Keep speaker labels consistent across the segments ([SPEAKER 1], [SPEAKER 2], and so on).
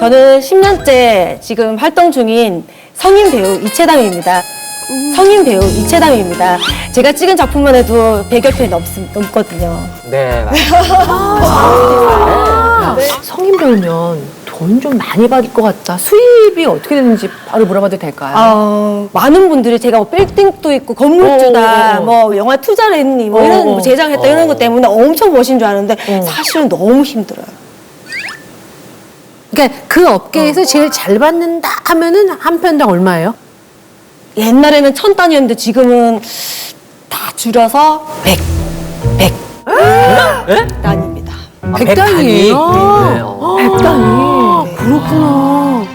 [SPEAKER 1] 저는 10년째 지금 활동 중인 성인 배우 이채담입니다. 성인 배우 이채담입니다. 제가 찍은 작품만 해도 100여 편 넘거든요.
[SPEAKER 2] 네, 맞습니다.
[SPEAKER 3] 네. 성인 배우면 돈 좀 많이 받을 것 같다. 수입이 어떻게 되는지 바로 물어봐도 될까요?
[SPEAKER 1] 많은 분들이 제가 뭐 빌딩도 있고 건물주다, 뭐 영화 투자를 했니, 뭐 이런 뭐 제작했다 이런 것 때문에 엄청 버신 줄 아는데 사실은 너무 힘들어요.
[SPEAKER 3] 그러니까 그 업계에서 제일 잘 받는다 하면은 한 편당 얼마예요?
[SPEAKER 1] 옛날에는 1000단위였는데 지금은 다 줄여서 100 단위입니다.
[SPEAKER 3] 100단위예요? 100단위. 그렇구나.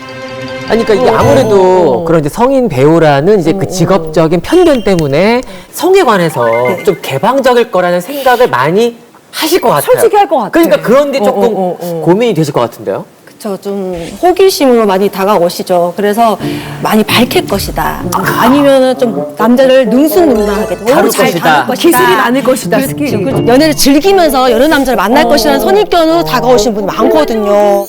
[SPEAKER 2] 아니, 그러니까 이게 아무래도 그런 이제 성인 배우라는 이제 그 직업적인 편견 때문에 성에 관해서 좀 개방적일 거라는 생각을 많이 하실 것 같아요.
[SPEAKER 3] 솔직히 할 것 같아.
[SPEAKER 2] 그러니까 그런 게 조금 고민이 되실 것 같은데요?
[SPEAKER 1] 그쵸, 좀 호기심으로 많이 다가오시죠. 그래서 많이 밝힐 것이다. 아니면은 좀 남자를 능수능란하게
[SPEAKER 2] 다룰
[SPEAKER 1] 잘
[SPEAKER 2] 것이다.
[SPEAKER 1] 다룰 것이다.
[SPEAKER 3] 기술이 많을 것이다. 스킬이.
[SPEAKER 1] 그렇죠. 연애를 즐기면서 여러 남자를 만날 것이라는 선입견으로 다가오시는 분이 많거든요.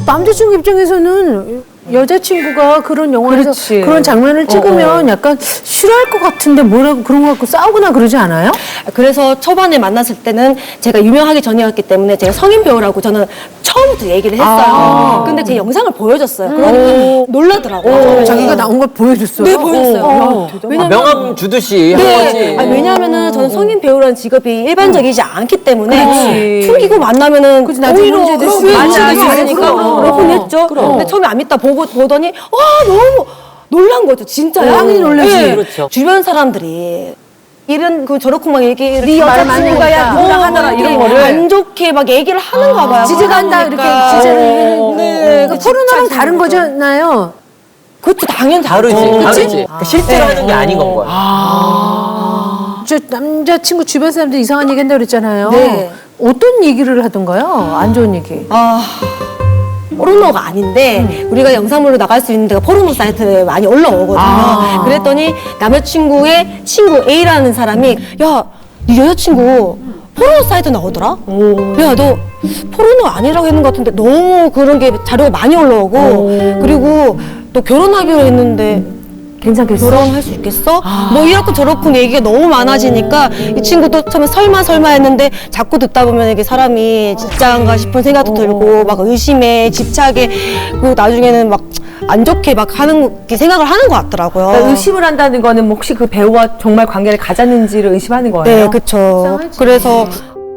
[SPEAKER 3] 남자친구 입장에서는 여자친구가 그런 영화에서
[SPEAKER 1] 그렇지.
[SPEAKER 3] 그런 장면을 찍으면 약간 싫어할 것 같은데 뭐라고 그런 거 갖고 싸우거나 그러지 않아요?
[SPEAKER 1] 그래서 초반에 만났을 때는 제가 유명하기 전이었기 때문에 제가 성인 배우라고 저는 처음부터 얘기를 했어요. 근데 제 영상을 보여줬어요. 그러니까 놀라더라고요.
[SPEAKER 3] 자기가 나온 걸 보여줬어요?
[SPEAKER 1] 네, 보여줬어요.
[SPEAKER 2] 명함 주듯이 한 거지.
[SPEAKER 1] 네. 아니, 왜냐하면은 저는 성인 배우라는 직업이 일반적이지 않기 때문에
[SPEAKER 3] 그렇지.
[SPEAKER 1] 숨기고 만나면은
[SPEAKER 3] 그치, 나중에
[SPEAKER 1] 오히려
[SPEAKER 3] 문제될 수
[SPEAKER 1] 문제가
[SPEAKER 3] 있지.
[SPEAKER 1] 있으니까
[SPEAKER 3] 그럼.
[SPEAKER 1] 오픈했죠. 근데 처음에 안 믿다 보더니 와 너무 놀란 거죠. 진짜요.
[SPEAKER 3] 당연히 놀라지.
[SPEAKER 1] 네.
[SPEAKER 2] 그렇죠.
[SPEAKER 1] 주변 사람들이 이런 그 저렇고 막 얘기를
[SPEAKER 3] 네
[SPEAKER 1] 여자친구가 야 누구랑 하더라
[SPEAKER 3] 이런
[SPEAKER 1] 이런
[SPEAKER 3] 거를.
[SPEAKER 1] 거를 안 좋게 막 얘기를 하는가 봐요.
[SPEAKER 3] 지지간다 이렇게 지지를
[SPEAKER 1] 네.
[SPEAKER 3] 그 포르노랑 다른 거잖아요.
[SPEAKER 1] 그것도 당연히
[SPEAKER 2] 다르지,
[SPEAKER 1] 다르죠.
[SPEAKER 2] 다르지. 그러니까 실제로 하는 게 아닌 건 거야.
[SPEAKER 3] 저 남자친구 주변 사람들 이상한 얘기 한다고 그랬잖아요.
[SPEAKER 1] 네.
[SPEAKER 3] 어떤 얘기를 하던가요? 안 좋은 얘기.
[SPEAKER 1] 포르노가 아닌데 우리가 영상물로 나갈 수 있는 데가 포르노 사이트에 많이 올라오거든요. 그랬더니 남자친구의 친구 A라는 사람이 야, 네 여자친구 포르노 사이트 나오더라? 야, 너 포르노 아니라고 했는 것 같은데 너무 그런 게 자료가 많이 올라오고 그리고 너 결혼하기로 했는데
[SPEAKER 3] 괜찮겠어?
[SPEAKER 1] 결혼할 수 있겠어? 뭐 이렇고 저렇고 얘기가 너무 많아지니까 이 친구도 처음에 설마 했는데 자꾸 듣다 보면 이게 사람이 진짜인가 싶은 생각도 들고 막 의심에 집착에 그리고 나중에는 막 안 좋게 막 하는 생각을 하는 것 같더라고요.
[SPEAKER 4] 그러니까 의심을 한다는 거는 뭐 혹시 그 배우와 정말 관계를 가졌는지를 의심하는 거예요?
[SPEAKER 1] 네, 그렇죠. 그래서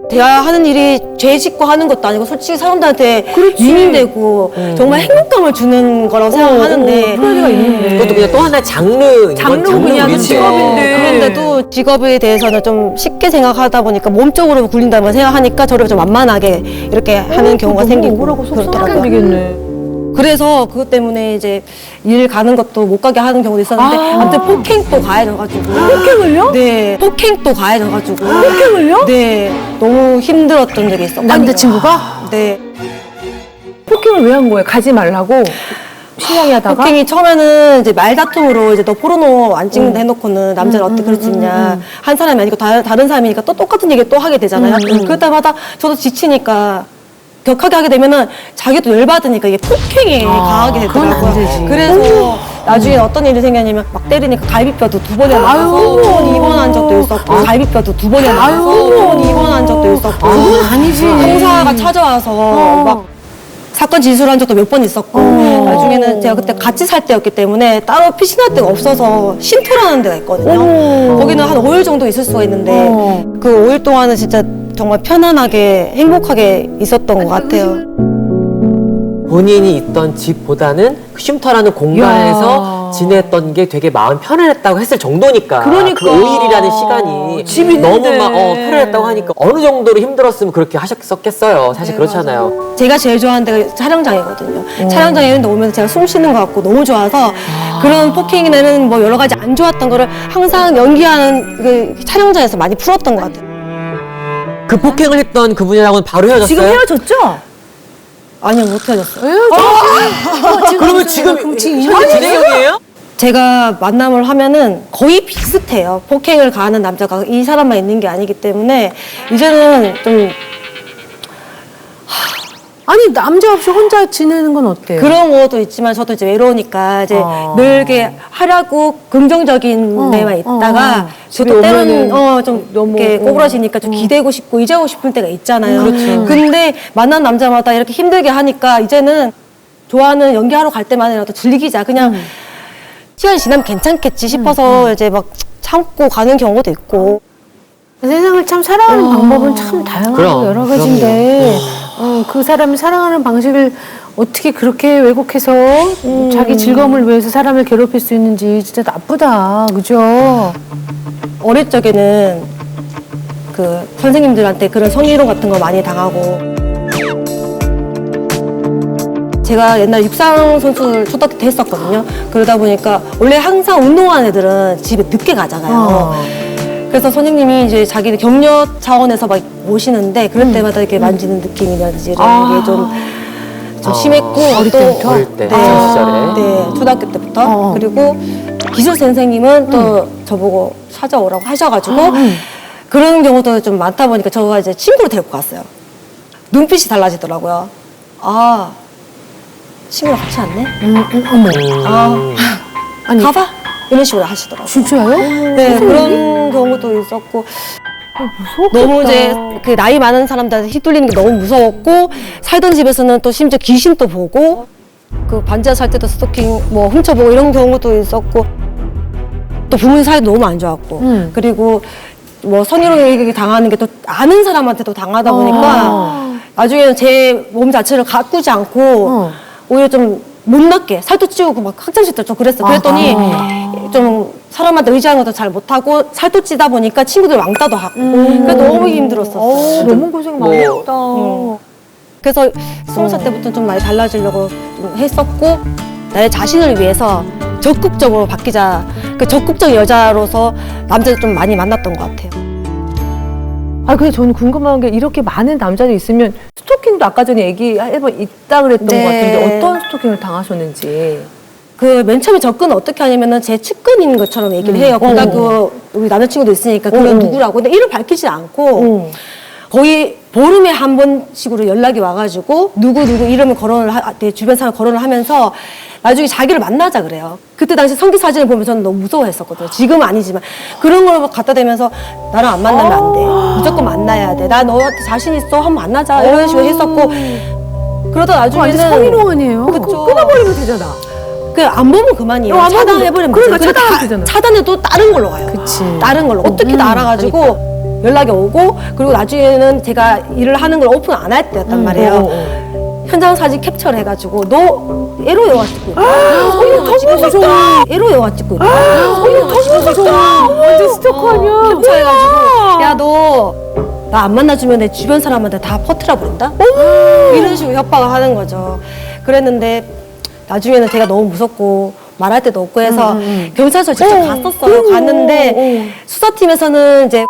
[SPEAKER 1] 대화하는 일이 죄 짓고 하는 것도 아니고 솔직히 사람들한테 윈윈되고 정말 행복감을 주는 거라고 생각하는데
[SPEAKER 4] 그럴 리가 있는데.
[SPEAKER 2] 그것도 그냥 또 하나의 장르.
[SPEAKER 4] 장르고 그냥 직업인데.
[SPEAKER 1] 그런데도 직업에 대해서는 좀 쉽게 생각하다 보니까 몸쪽으로 굴린다고 생각하니까 저를 좀 만만하게 이렇게 하는 경우가 생기고 그렇더라고요.
[SPEAKER 4] 되겠네.
[SPEAKER 1] 그래서 그것 때문에 이제 일 가는 것도 못 가게 하는 경우도 있었는데 아무튼 폭행도 가해져가지고
[SPEAKER 4] 폭행을요?
[SPEAKER 1] 네, 폭행도 가해져가지고
[SPEAKER 4] 폭행을요?
[SPEAKER 1] 네, 너무 힘들었던 적이 있었거든요.
[SPEAKER 3] 남자친구가?
[SPEAKER 1] 네.
[SPEAKER 4] 폭행을 왜 한 거예요? 가지 말라고? 신랑이 하다가?
[SPEAKER 1] 폭행이 처음에는 이제 말다툼으로 이제 너 포르노 안 찍는다 해놓고는 남자를 어떻게 그럴 수 있냐. 한 사람이 아니고 다른 사람이니까 또 똑같은 얘기 또 하게 되잖아요. 그럴 때마다 저도 지치니까 격하게 하게 되면은 자기도 열받으니까 이게 폭행이 가하게 되더라고요. 그래서 나중에 어떤 일이 생겼냐면 막 때리니까 갈비뼈도 2번이나 나가서 병원 입원한 적도 있었고 갈비뼈도 2번이나 나가서 병원 입원한 적도 있었고
[SPEAKER 3] 아니지.
[SPEAKER 1] 형사가 찾아와서 막 사건 진술한 적도 몇 번 있었고 나중에는 제가 그때 같이 살 때였기 때문에 따로 피신할 데가 없어서 쉼터라는 데가 있거든요. 거기는 한 5일 정도 있을 수가 있는데 그 5일 동안은 진짜 정말 편안하게 행복하게 있었던 것 같아요.
[SPEAKER 2] 본인이 있던 집보다는 그 쉼터라는 공간에서 지냈던 게 되게 마음 편안했다고 했을 정도니까.
[SPEAKER 4] 그러니까.
[SPEAKER 2] 그 5일이라는 시간이
[SPEAKER 4] 집이
[SPEAKER 2] 너무
[SPEAKER 4] 있는데.
[SPEAKER 2] 막 편안했다고 하니까 어느 정도로 힘들었으면 그렇게 하셨었겠어요. 사실 그렇잖아요.
[SPEAKER 1] 제가 제일 좋아하는 데가 촬영장이거든요. 촬영장에 있는데 오면서 제가 숨 쉬는 것 같고 너무 좋아서 그런 폭행이나 뭐 여러 가지 안 좋았던 거를 항상 연기하는 그 촬영장에서 많이 풀었던 것 같아요.
[SPEAKER 2] 그 폭행을 했던 그분이랑은 바로 헤어졌어요?
[SPEAKER 4] 지금 헤어졌죠?
[SPEAKER 1] 아니요, 못 헤어졌어요.
[SPEAKER 2] 그러면 지금 현재 진행형이에요?
[SPEAKER 1] 제가 만남을 하면은 거의 비슷해요. 폭행을 가하는 남자가 이 사람만 있는 게 아니기 때문에 이제는 좀
[SPEAKER 3] 아니 남자 없이 혼자 지내는 건 어때요?
[SPEAKER 1] 그런 것도 있지만 저도 이제 외로우니까 이제 늘 이렇게 하려고 긍정적인 데만 있다가
[SPEAKER 3] 집에
[SPEAKER 1] 저도
[SPEAKER 3] 오면은
[SPEAKER 1] 때로는 좀
[SPEAKER 3] 너무,
[SPEAKER 1] 이렇게 꼬부라지니까 좀 기대고 싶고 이제고 싶을 때가 있잖아요.
[SPEAKER 3] 그렇죠.
[SPEAKER 1] 근데 만난 남자마다 이렇게 힘들게 하니까 이제는 좋아하는 연기하러 갈 때만이라도 즐기자. 그냥 시간이 지나면 괜찮겠지 싶어서 이제 막 참고 가는 경우도 있고.
[SPEAKER 3] 세상을 참 사랑하는 방법은 참 다양하고
[SPEAKER 2] 그럼,
[SPEAKER 3] 여러 가지인데 그 사람이 사랑하는 방식을 어떻게 그렇게 왜곡해서 자기 즐거움을 위해서 사람을 괴롭힐 수 있는지 진짜 나쁘다. 그죠?
[SPEAKER 1] 어릴 적에는 그 선생님들한테 그런 성희롱 같은 거 많이 당하고 제가 옛날에 육상 선수를 초등학교 때 했었거든요. 그러다 보니까 원래 항상 운동하는 애들은 집에 늦게 가잖아요. 그래서 선생님이 이제 자기들 격려 차원에서 막 모시는데 그럴 때마다 이렇게 만지는 느낌이라든지 이런 게 좀 심했고
[SPEAKER 2] 어릴
[SPEAKER 1] 또
[SPEAKER 2] 때부터? 어릴 때, 학창 시절에?
[SPEAKER 1] 네, 초등학교 때부터 그리고 기술 선생님은 또 저보고 찾아오라고 하셔가지고 그런 경우도 좀 많다 보니까 저가 이제 친구를 데리고 갔어요. 눈빛이 달라지더라고요. 아, 친구랑 같이 왔네?
[SPEAKER 3] 어머.
[SPEAKER 1] 아니, 가봐? 이런 식으로 하시더라고요.
[SPEAKER 3] 진짜요?
[SPEAKER 1] 네, 그런 경우도 있었고. 너무 이제 그 나이 많은 사람들한테 휘둘리는 게 너무 무서웠고, 살던 집에서는 또 심지어 귀신도 보고, 그 반지하 살 때도 스토킹 뭐 훔쳐보고 이런 경우도 있었고, 또 부모님 사이도 너무 안 좋았고, 그리고 뭐 성희롱 당하는 게 또 아는 사람한테도 당하다 보니까, 나중에는 제 몸 자체를 가꾸지 않고, 오히려 좀 못났게 살도 찌우고 막 학창시절 때 좀 그랬어. 그랬더니 좀 사람한테 의지하는 것도 잘 못하고 살도 찌다 보니까 친구들 왕따도 하고 그래서 너무 힘들었었어요.
[SPEAKER 3] 너무 고생 많이 했다.
[SPEAKER 1] 그래서 20살 때부터 좀 많이 달라지려고 좀 했었고 나의 자신을 위해서 적극적으로 바뀌자. 그 적극적 여자로서 남자를 좀 많이 만났던 것 같아요.
[SPEAKER 3] 아, 근데 저는 궁금한 게 이렇게 많은 남자들이 있으면 스토킹도 아까 전에 얘기해본 있다 그랬던
[SPEAKER 1] 네.
[SPEAKER 3] 것 같은데 어떤 스토킹을 당하셨는지.
[SPEAKER 1] 그 맨 처음에 접근은 어떻게 하냐면은 제 측근인 것처럼 얘기를 해요. 고등학교 우리 남자친구도 있으니까 그건 누구라고. 근데 이름 밝히지 않고 거의 보름에 한 번씩으로 연락이 와가지고 누구 이름을 내 주변 사람 거론을 하면서 나중에 자기를 만나자 그래요. 그때 당시 성기 사진을 보면 저는 너무 무서워했었거든요. 지금은 아니지만 그런 걸 갖다 대면서 나랑 안 만나면 안 돼. 무조건 만나야 돼. 나 너한테 자신 있어. 한번 만나자. 이런 식으로 했었고 그러다 나중에는
[SPEAKER 3] 완전 성희롱 아니에요?
[SPEAKER 1] 그쵸.
[SPEAKER 3] 끊어버리면 되잖아.
[SPEAKER 1] 그 안 보면 그만이에요.
[SPEAKER 3] 안 보면
[SPEAKER 1] 차단해버리면
[SPEAKER 3] 그러니까
[SPEAKER 1] 되죠.
[SPEAKER 3] 차단하면
[SPEAKER 1] 다-
[SPEAKER 3] 되잖아.
[SPEAKER 1] 차단해도 다른 걸로 가요.
[SPEAKER 3] 그치.
[SPEAKER 1] 다른 걸로. 어떻게든 알아가지고 연락이 오고 그리고 나중에는 제가 일을 하는 걸 오픈 안 할 때였단 말이에요. 현장 사진 캡처를 해가지고 너 에로 영화 찍고 있다. 더 무섭다. 에로 영화 찍고 있다. 더 무섭다.
[SPEAKER 3] 완전 스토커 아니야?
[SPEAKER 1] 캡처해가지고 야 너 나 안 만나주면 내 주변 사람한테 다 퍼뜨려 버린다. 이런 식으로 협박을 하는 거죠. 그랬는데 나중에는 제가 너무 무섭고 말할 데도 없고 해서 경찰서 직접 갔었어요. 갔는데 수사팀에서는 이제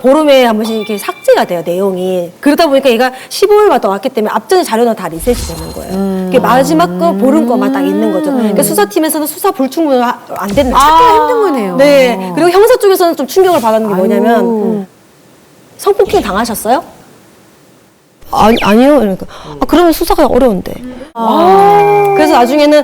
[SPEAKER 1] 보름에 한 번씩 이렇게 삭제가 돼요, 내용이. 그러다 보니까 얘가 15일마다 왔기 때문에 앞전에 자료는 다 리셋이 되는 거예요. 그게 마지막 거, 보름 거만 딱 있는 거죠. 그러니까 수사팀에서는 수사 불충분은 안 되는 거예요.
[SPEAKER 3] 찾기가 힘든 거네요.
[SPEAKER 1] 네. 그리고 형사 쪽에서는 좀 충격을 받았는 게 뭐냐면 성폭행 당하셨어요? 아니요. 이러니까 그러면 수사가 어려운데. 그래서 나중에는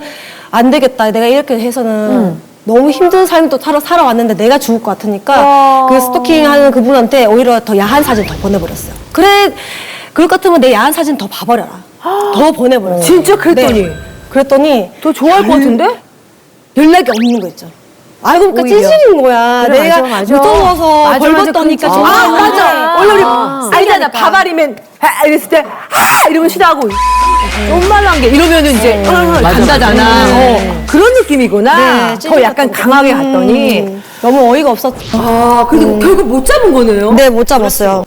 [SPEAKER 1] 안 되겠다. 내가 이렇게 해서는 너무 힘든 삶을 또 살아왔는데 내가 죽을 것 같으니까 그 스토킹하는 그분한테 오히려 더 야한 사진 더 보내버렸어요. 그래, 그럴 것 같으면 내 야한 사진 더 봐버려라. 더 보내버렸어요.
[SPEAKER 3] 진짜 그랬더니?
[SPEAKER 1] 네. 그랬더니
[SPEAKER 3] 더 좋아할 것 같은데?
[SPEAKER 1] 연락이 없는 거 있죠. 알고 보니까
[SPEAKER 3] 오히려.
[SPEAKER 1] 찌질인 거야.
[SPEAKER 3] 그래,
[SPEAKER 1] 내가
[SPEAKER 3] 맞아.
[SPEAKER 1] 무서워서
[SPEAKER 3] 맞아,
[SPEAKER 1] 벌받더니까
[SPEAKER 3] 맞아.
[SPEAKER 1] 정말.
[SPEAKER 3] 맞아. 원래 우리 알잖아. 밥알이면 이랬을 때 이러면 싫어하고 엄마한 게 이러면은 이제 간다잖아. 그런 느낌이구나. 더 약간 강하게 갔더니
[SPEAKER 1] 너무 어이가 없었죠.
[SPEAKER 3] 그래도 결국 못 잡은 거네요.
[SPEAKER 1] 네, 못 잡았어요.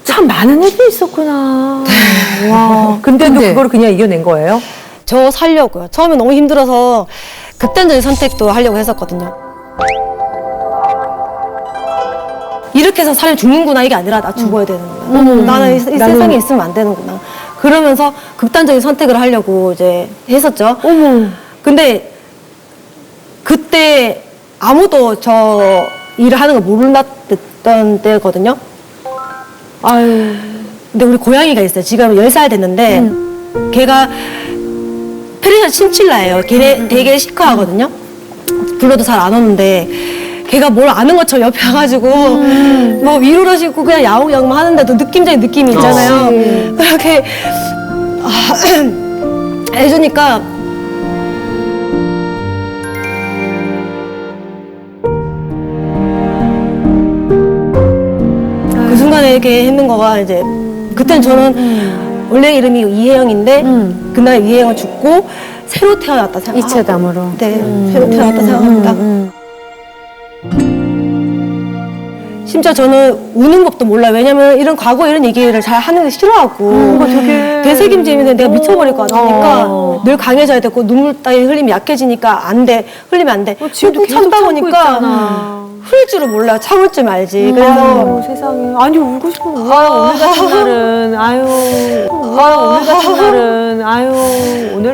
[SPEAKER 3] 참 많은 일이 있었구나. 와. 근데도 그걸 그냥 이겨낸 거예요?
[SPEAKER 1] 저 살려고요. 처음에 너무 힘들어서 극단적인 선택도 하려고 했었거든요. 이렇게 해서 사람이 죽는구나 이게 아니라 나 죽어야 되는구나. 나는 이 세상에 있으면 안 되는구나. 그러면서 극단적인 선택을 하려고 이제 했었죠. 근데 그때 아무도 저 일을 하는 걸 몰랐던 때거든요.
[SPEAKER 3] 아유.
[SPEAKER 1] 근데 우리 고양이가 있어요. 지금 10살 됐는데 걔가 페르시아 친칠라예요. 걔네 되게 시크하거든요. 불러도 잘 안 오는데 걔가 뭘 아는 것처럼 옆에 와가지고 뭐 위로를 시고 그냥 야옹야옹 하는데도 느낌적인 느낌이 있잖아요. 그렇게 해주니까 그 순간에 이렇게 했는 거가 이제 그때는 저는 원래 이름이 이혜영인데 그날 이혜영을 죽고 새로 태어났다 생각하고
[SPEAKER 4] 이체담으로.
[SPEAKER 1] 네, 새로 태어났다 생각합니다. 심지어 저는 우는 법도 몰라요. 왜냐면 이런 과거 이런 얘기를 잘 하는 게 싫어하고 되새김질인데 내가 미쳐버릴 것 같으니까 늘 강해져야 되고 눈물 따위 흘리면 약해지니까 안 돼. 흘리면 안 돼. 꾹꾹 참다 보니까 흘릴 줄을 몰라요. 참을 줄 알지. 그래서
[SPEAKER 4] 세상에. 아니, 울고 싶으면 울어요. 오늘 같은 날은. 아유. 울어요. 오늘 같은 날은. 아유. 오늘.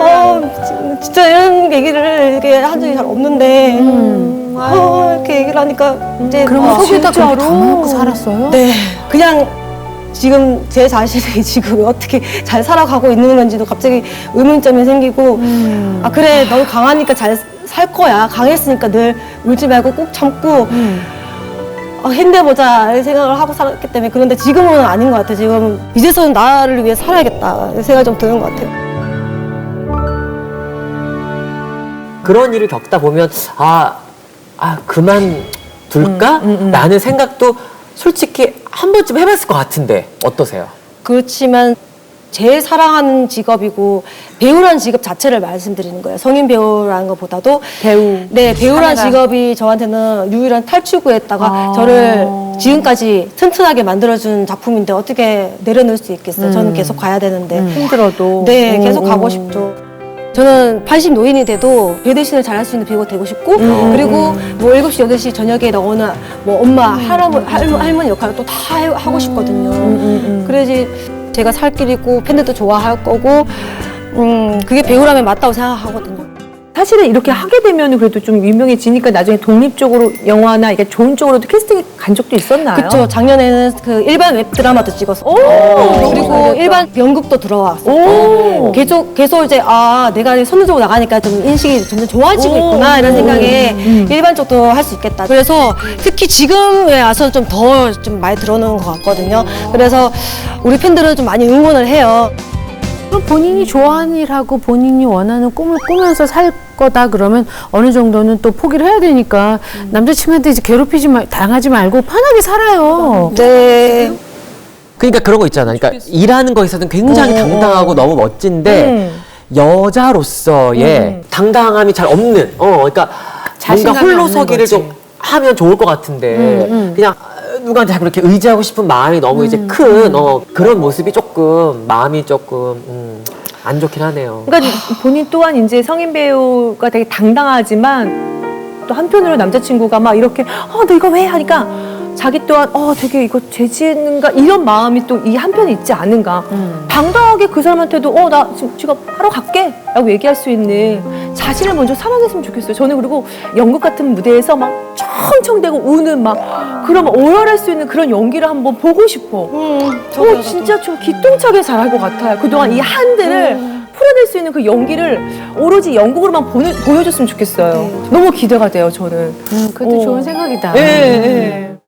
[SPEAKER 1] 진짜 이런 얘기를 이렇게 한 적이 잘 없는데 이렇게 얘기를 하니까 이제
[SPEAKER 4] 그러면 속에다 그렇게
[SPEAKER 3] 진짜로?
[SPEAKER 4] 담아놓고 살았어요?
[SPEAKER 1] 네, 그냥 지금 제 자신이 지금 어떻게 잘 살아가고 있는 건지도 갑자기 의문점이 생기고 아 그래 너 강하니까 잘 살 거야. 강했으니까 늘 울지 말고 꾹 참고 힘내보자 이런 생각을 하고 살았기 때문에 그런데 지금은 아닌 것 같아요. 지금 이제서는 나를 위해 살아야겠다 이런 생각이 좀 드는 것 같아요.
[SPEAKER 2] 그런 일을 겪다 보면 그만 둘까? 라는 생각도 솔직히 한 번쯤 해봤을 것 같은데 어떠세요?
[SPEAKER 1] 그렇지만 제일 사랑하는 직업이고 배우라는 직업 자체를 말씀드리는 거예요. 성인 배우라는 것보다도
[SPEAKER 3] 배우.
[SPEAKER 1] 네, 배우라는 직업이 저한테는 유일한 탈출구였다가 저를 지금까지 튼튼하게 만들어준 작품인데 어떻게 내려놓을 수 있겠어요. 저는 계속 가야 되는데.
[SPEAKER 3] 힘들어도.
[SPEAKER 1] 네, 계속 가고 싶죠. 저는 80 노인이 돼도 배우 대신을 잘할 수 있는 배우가 되고 싶고 그리고 뭐 7시, 8시 저녁에 나오는 뭐 엄마, 할머니 역할을 또 다 하고 싶거든요. 그래야지 제가 살 길이고 팬들도 좋아할 거고 그게 배우라면 맞다고 생각하거든요.
[SPEAKER 3] 사실은 이렇게 하게 되면 그래도 좀 유명해지니까 나중에 독립적으로 영화나 이게 좋은 쪽으로도 캐스팅 간 적도 있었나요?
[SPEAKER 1] 그렇죠. 작년에는 그 일반 웹드라마도 찍었어요. 그리고 일반 연극도 들어왔어요. 계속 이제 내가 선두적으로 나가니까 좀 인식이 점점 좋아지고 있구나 이런 생각에 일반 쪽도 할 수 있겠다. 그래서 특히 지금에 와서 좀 더 좀 많이 들어오는 것 같거든요. 그래서 우리 팬들은 좀 많이 응원을 해요.
[SPEAKER 4] 그럼 본인이 좋아하는 일하고 본인이 원하는 꿈을 꾸면서 살 거다 그러면 어느 정도는 또 포기를 해야 되니까 남자친구한테 이제 당하지 말고 편하게 살아요.
[SPEAKER 1] 네.
[SPEAKER 2] 그러니까 그런 거 있잖아. 그러니까 일하는 거에 있어서는 굉장히 당당하고 너무 멋진데 여자로서의 당당함이 잘 없는 그러니까 뭔가
[SPEAKER 4] 자신감이
[SPEAKER 2] 홀로서기를
[SPEAKER 4] 없는 거지.
[SPEAKER 2] 좀 하면 좋을 것 같은데 그냥 누구한테 자꾸 이렇게 의지하고 싶은 마음이 너무 이제 큰 그런 모습이 조금 마음이 조금 안 좋긴 하네요.
[SPEAKER 3] 그러니까 본인 또한 이제 성인 배우가 되게 당당하지만 또 한편으로 남자친구가 막 이렇게 너 이거 왜 하니까 자기 또한 되게 이거 죄지는가 이런 마음이 또 이 한편에 있지 않은가. 당당하게 그 사람한테도 나 지금 직업하러 갈게 라고 얘기할 수 있는 자신을 먼저 사랑했으면 좋겠어요. 저는 그리고 연극 같은 무대에서 막 청청대고 우는 막 그러면 오열할 수 있는 그런 연기를 한번 보고 싶어. 진짜 좀 기똥차게 잘할 것 같아요. 그동안 이 한들을 풀어낼 수 있는 그 연기를 오로지 연극으로만 보여줬으면 좋겠어요. 너무 기대가 돼요, 저는.
[SPEAKER 4] 그것도 좋은 생각이다.
[SPEAKER 3] 예.